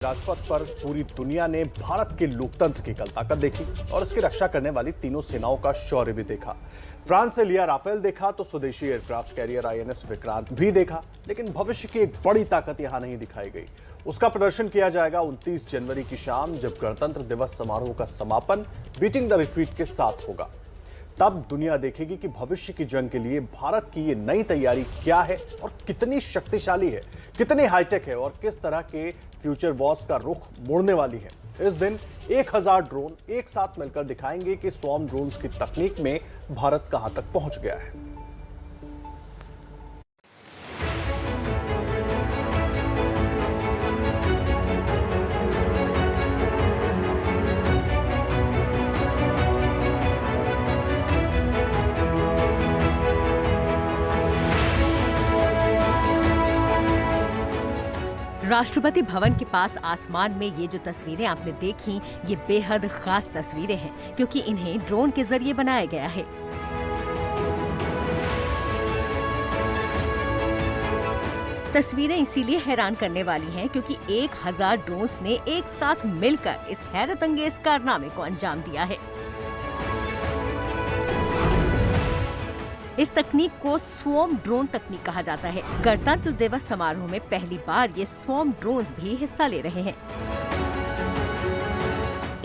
राजपथ पर पूरी दुनिया ने भारत के लोकतंत्र की कल ताकत देखी और इसकी रक्षा करने वाली तीनों सेनाओं का शौर्य भी देखा। फ्रांस से लिया राफेल देखा तो स्वदेशी एयरक्राफ्ट कैरियर आईएनएस विक्रांत भी देखा, लेकिन भविष्य की एक बड़ी ताकत यहां नहीं दिखाई गई। उसका प्रदर्शन किया जाएगा 29 जनवरी की शाम, जब गणतंत्र दिवस समारोह का समापन बीटिंग द रिट्रीट के साथ होगा। तब दुनिया देखेगी कि भविष्य की जंग के लिए भारत की ये नई तैयारी क्या है और कितनी शक्तिशाली है, कितनी हाईटेक है और किस तरह के फ्यूचर वॉर्स का रुख मोड़ने वाली है। इस दिन 1000 ड्रोन एक साथ मिलकर दिखाएंगे कि स्वॉर्म ड्रोन्स की तकनीक में भारत कहां तक पहुंच गया है। राष्ट्रपति भवन के पास आसमान में ये जो तस्वीरें आपने देखी, ये बेहद खास तस्वीरें हैं, क्योंकि इन्हें ड्रोन के जरिए बनाया गया है। तस्वीरें इसीलिए हैरान करने वाली हैं, क्योंकि 1000 ड्रोन्स ने एक साथ मिलकर इस हैरतअंगेज कारनामे को अंजाम दिया है। इस तकनीक को स्वॉर्म ड्रोन तकनीक कहा जाता है। गणतंत्र दिवस समारोह में पहली बार ये स्वॉर्म ड्रोन्स भी हिस्सा ले रहे हैं।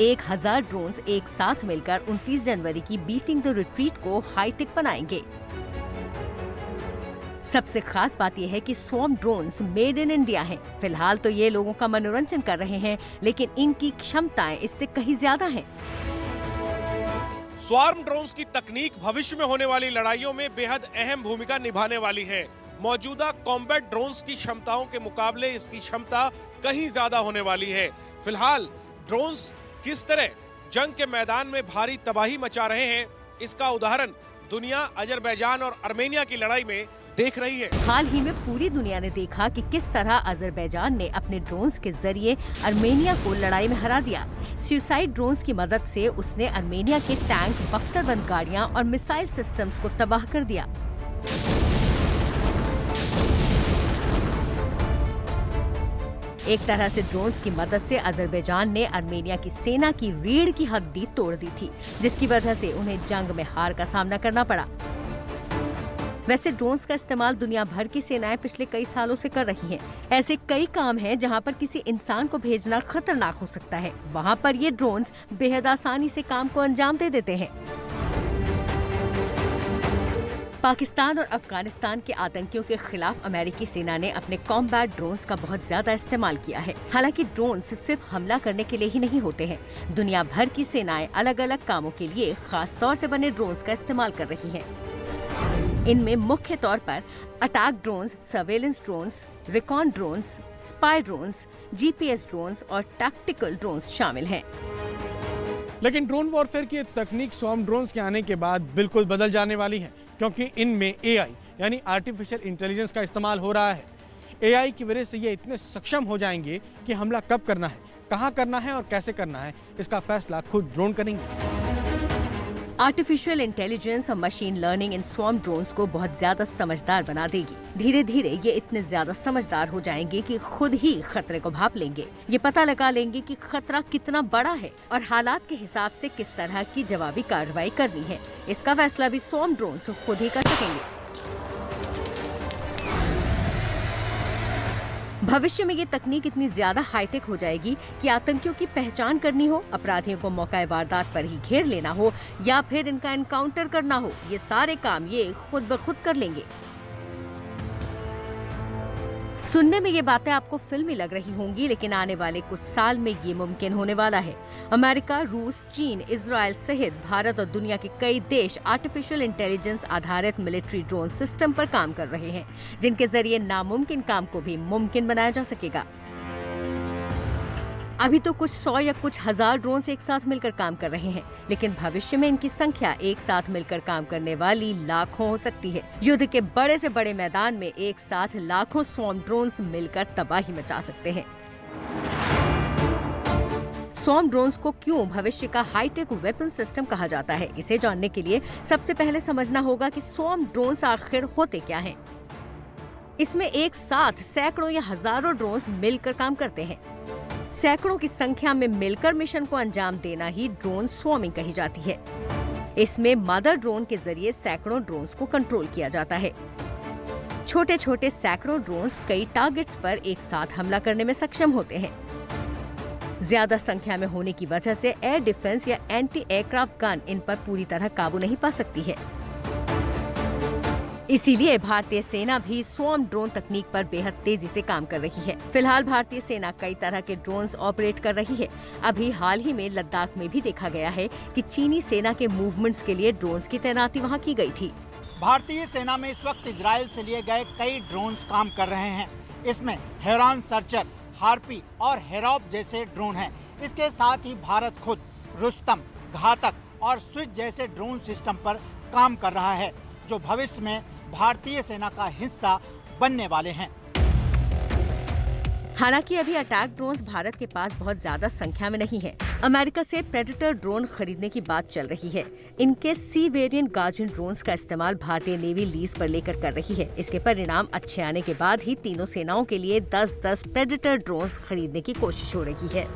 1000 ड्रोन्स एक साथ मिलकर 29 जनवरी की बीटिंग द रिट्रीट को हाईटेक बनाएंगे। सबसे खास बात यह है कि swarm drones made in India हैं। फिलहाल तो ये लोगों का मनोरंजन कर रहे हैं, लेकिन इनकी क्षमताएं इससे कहीं ज्यादा हैं। स्वॉर्म ड्रोन्स की तकनीक भविष्य में होने वाली लड़ाइयों में बेहद अहम भूमिका निभाने वाली है। मौजूदा कॉम्बैट ड्रोन्स की क्षमताओं के मुकाबले इसकी क्षमता कहीं ज्यादा होने वाली है। फिलहाल ड्रोन्स किस तरह जंग के मैदान में भारी तबाही मचा रहे हैं, इसका उदाहरण दुनिया अजरबैजान और आर्मेनिया की लड़ाई में देख रही है। हाल ही में पूरी दुनिया ने देखा कि किस तरह अजरबैजान ने अपने ड्रोन्स के जरिए आर्मेनिया को लड़ाई में हरा दिया। सुसाइड ड्रोन्स की मदद से उसने आर्मेनिया के टैंक, बख्तरबंद गाड़ियां और मिसाइल सिस्टम्स को तबाह कर दिया। एक तरह से ड्रोन्स की मदद से अजरबैजान ने आर्मेनिया की सेना की रीढ़ की हड्डी तोड़ दी थी, जिसकी वजह से उन्हें जंग में हार का सामना करना पड़ा। वैसे ड्रोन्स का इस्तेमाल दुनिया भर की सेनाएं पिछले कई सालों से कर रही हैं। ऐसे कई काम हैं जहां पर किसी इंसान को भेजना खतरनाक हो सकता है, वहां पर ये ड्रोन्स बेहद आसानी से काम को अंजाम दे देते हैं। पाकिस्तान और अफगानिस्तान के आतंकियों के खिलाफ अमेरिकी सेना ने अपने कॉम्बैट ड्रोन्स का बहुत ज्यादा इस्तेमाल किया है। हालांकि ड्रोन्स सिर्फ हमला करने के लिए ही नहीं होते हैं। दुनिया भर की सेनाएं अलग अलग कामों के लिए खास तौर से बने ड्रोन्स का इस्तेमाल कर रही हैं। इनमें मुख्य तौर पर attack drones, surveillance drones, recon drones, spy drones, GPS drones और टैक्टिकल ड्रोन्स शामिल हैं। लेकिन ड्रोन वॉरफेयर की तकनीक स्वॉर्म ड्रोन्स के आने के बाद बिल्कुल बदल जाने वाली है, क्योंकि इनमें एआई यानी आर्टिफिशियल इंटेलिजेंस का इस्तेमाल हो रहा है। एआई की वजह से ये इतने सक्षम हो जाएंगे कि हमला कब करना है, कहां करना है और कैसे करना है, इसका फैसला खुद ड्रोन करेंगे। आर्टिफिशियल इंटेलिजेंस और मशीन लर्निंग इन स्वॉर्म ड्रोन्स को बहुत ज्यादा समझदार बना देगी। धीरे धीरे ये इतने ज्यादा समझदार हो जाएंगे कि खुद ही खतरे को भांप लेंगे। ये पता लगा लेंगे कि खतरा कितना बड़ा है और हालात के हिसाब से किस तरह की जवाबी कार्रवाई करनी है। इसका फैसला भी स्वॉर्म ड्रोन्स खुद ही कर सकेंगे। भविष्य में ये तकनीक इतनी ज्यादा हाईटेक हो जाएगी कि आतंकियों की पहचान करनी हो, अपराधियों को मौका वारदात पर ही घेर लेना हो या फिर इनका एनकाउंटर करना हो, ये सारे काम ये खुद ब खुद कर लेंगे। सुनने में ये बातें आपको फिल्मी लग रही होंगी, लेकिन आने वाले कुछ साल में ये मुमकिन होने वाला है। अमेरिका, रूस, चीन, इजराइल सहित भारत और दुनिया के कई देश आर्टिफिशियल इंटेलिजेंस आधारित मिलिट्री ड्रोन सिस्टम पर काम कर रहे हैं, जिनके जरिए नामुमकिन काम को भी मुमकिन बनाया जा सकेगा। अभी तो कुछ 100 या कुछ 1000 ड्रोन्स एक साथ मिलकर काम कर रहे हैं, लेकिन भविष्य में इनकी संख्या एक साथ मिलकर काम करने वाली लाखों हो सकती है। युद्ध के बड़े से बड़े मैदान में एक साथ लाखों स्वॉर्म ड्रोन्स मिलकर तबाही मचा सकते हैं। स्वॉर्म ड्रोन्स को क्यों भविष्य का हाईटेक वेपन सिस्टम कहा जाता है, इसे जानने के लिए सबसे पहले समझना होगा कि स्वॉर्म ड्रोन्स आखिर होते क्या हैं। इसमें एक साथ सैकड़ों या हजारों ड्रोन्स मिलकर काम करते हैं। सैकड़ों की संख्या में मिलकर मिशन को अंजाम देना ही ड्रोन स्वॉर्मिंग कही जाती है। इसमें मदर ड्रोन के जरिए सैकड़ों ड्रोन्स को कंट्रोल किया जाता है। छोटे छोटे सैकड़ों ड्रोन्स कई टारगेट्स पर एक साथ हमला करने में सक्षम होते हैं। ज्यादा संख्या में होने की वजह से एयर डिफेंस या एंटी एयरक्राफ्ट गन इन पर पूरी तरह काबू नहीं पा सकती है। इसीलिए भारतीय सेना भी स्वॉर्म ड्रोन तकनीक पर बेहद तेजी से काम कर रही है। फिलहाल भारतीय सेना कई तरह के ड्रोन्स ऑपरेट कर रही है। अभी हाल ही में लद्दाख में भी देखा गया है कि चीनी सेना के मूवमेंट्स के लिए ड्रोन्स की तैनाती वहां की गई थी। भारतीय सेना में इस वक्त इजराइल से लिए गए कई ड्रोन्स काम कर रहे हैं। इसमें हेरॉन सर्चर, हार्पी और हेरॉप जैसे ड्रोन हैं। इसके साथ ही भारत खुद रुस्तम, घातक और स्विच जैसे ड्रोन सिस्टम पर काम कर रहा है, जो भविष्य में भारतीय सेना का हिस्सा बनने वाले हैं। हालांकि अभी अटैक ड्रोन्स भारत के पास बहुत ज्यादा संख्या में नहीं है। अमेरिका से प्रेडेटर ड्रोन खरीदने की बात चल रही है। इनके सी वेरिएंट गार्जियन ड्रोन्स का इस्तेमाल भारतीय नेवी लीज पर लेकर कर रही है। इसके परिणाम अच्छे आने के बाद ही तीनों सेनाओं के लिए 10-10 प्रेडेटर ड्रोन्स खरीदने की कोशिश हो रही है।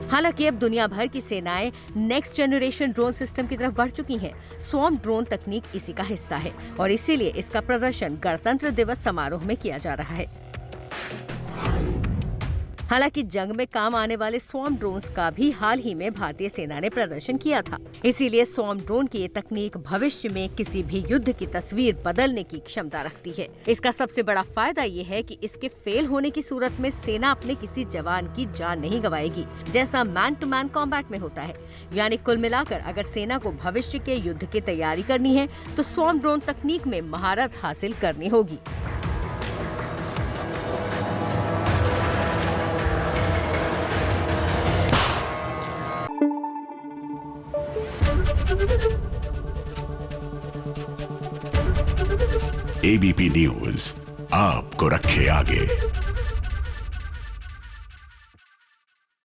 हालांकि अब दुनिया भर की सेनाएं नेक्स्ट जनरेशन ड्रोन सिस्टम की तरफ बढ़ चुकी हैं। स्वॉर्म ड्रोन तकनीक इसी का हिस्सा है और इसीलिए इसका प्रदर्शन गणतंत्र दिवस समारोह में किया जा रहा है। हालांकि जंग में काम आने वाले स्वॉर्म ड्रोन्स का भी हाल ही में भारतीय सेना ने प्रदर्शन किया था। इसीलिए स्वॉर्म ड्रोन की ये तकनीक भविष्य में किसी भी युद्ध की तस्वीर बदलने की क्षमता रखती है। इसका सबसे बड़ा फायदा ये है कि इसके फेल होने की सूरत में सेना अपने किसी जवान की जान नहीं गंवाएगी, जैसा मैन टू मैन कॉम्बैट में होता है। यानी कुल मिलाकर अगर सेना को भविष्य के युद्ध की तैयारी करनी है तो स्वॉर्म ड्रोन तकनीक में महारत हासिल करनी होगी। एबीपी न्यूज आपको रखे आगे।